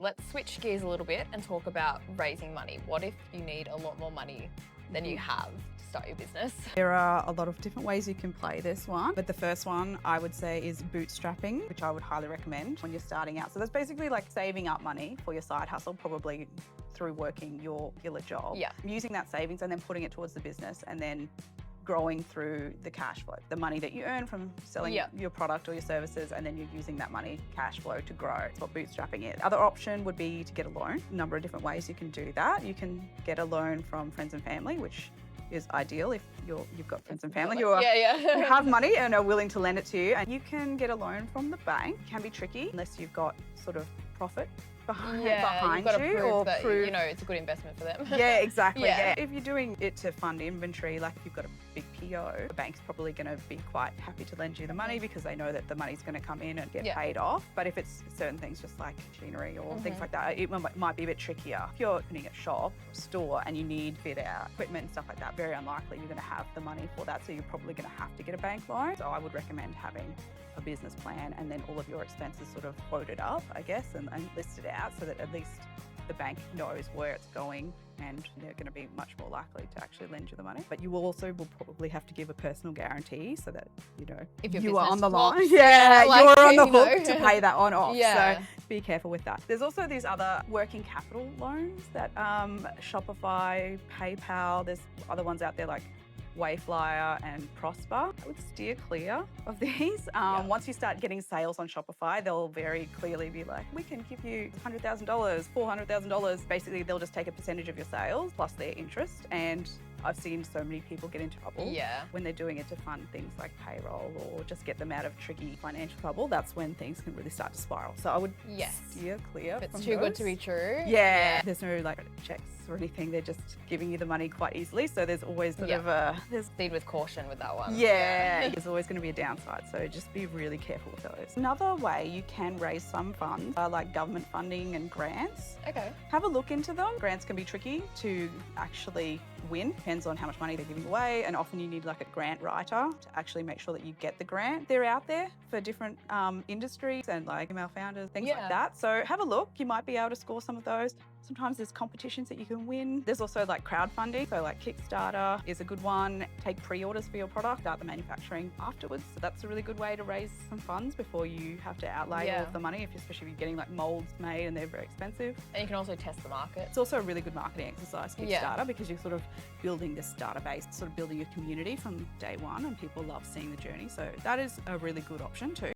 Let's switch gears a little bit and talk about raising money. What if you need a lot more money than you have to start your business? There are a lot of different ways you can play this one, but the first one I would say is bootstrapping, which I would highly recommend when you're starting out. So that's basically like saving up money for your side hustle, probably through working your killer job. Yeah. Using that savings and then putting it towards the business and then growing through the cash flow, the money that you earn from selling your product or your services, and then you're using that money, cash flow, to grow. That's what bootstrapping is. Other option would be to get a loan. A number of different ways you can do that. You can get a loan from friends and family, which is ideal if you've got friends and family who have money and are willing to lend it to you. And you can get a loan from the bank. It can be tricky unless you've got sort of profit behind you've got to you, prove that, you know, it's a good investment for them. Yeah, exactly. Yeah. If you're doing it to fund inventory, like if you've got a big PO, the bank's probably going to be quite happy to lend you the money because they know that the money's going to come in and get paid off. But if it's certain things just like machinery or things like that, it might be a bit trickier. If you're opening a shop, store, and you need fit out equipment and stuff like that, very unlikely you're going to have the money for that. So you're probably going to have to get a bank loan. So I would recommend having a business plan and then all of your expenses sort of quoted up, I guess, and listed out so that at least the bank knows where it's going and they're going to be much more likely to actually lend you the money. But you will probably have to give a personal guarantee so that, you know, if you are on the line. Like, you're on the hook to pay that one off. Yeah. So be careful with that. There's also these other working capital loans that Shopify, PayPal, there's other ones out there like Wayflyer and Prosper. I would steer clear of these. Once you start getting sales on Shopify, they'll very clearly be like, we can give you $100,000, $400,000. Basically, they'll just take a percentage of your sales plus their interest. And I've seen so many people get into trouble when they're doing it to fund things like payroll or just get them out of tricky financial trouble. That's when things can really start to spiral. So I would steer clear. If it's too good to be true. Yeah. There's no like checks or anything. They're just giving you the money quite easily. So there's always sort of there's proceed with caution with that one. There's always going to be a downside. So just be really careful with those. Another way you can raise some funds are like government funding and grants. Okay. Have a look into them. Grants can be tricky to actually win. Depends on how much money they're giving away, and often you need like a grant writer to actually make sure that you get the grant. They're out there for different industries and like email founders, things like that. So have a look. You might be able to score some of those. Sometimes there's competitions that you can win. There's also like crowdfunding. So like Kickstarter is a good one. Take pre-orders for your product, start the manufacturing afterwards. So that's a really good way to raise some funds before you have to outlay all of the money, especially if you're getting like molds made and they're very expensive. And you can also test the market. It's also a really good marketing exercise, Kickstarter, because you're sort of building this database, sort of building your community from day one, and people love seeing the journey. So that is a really good option too.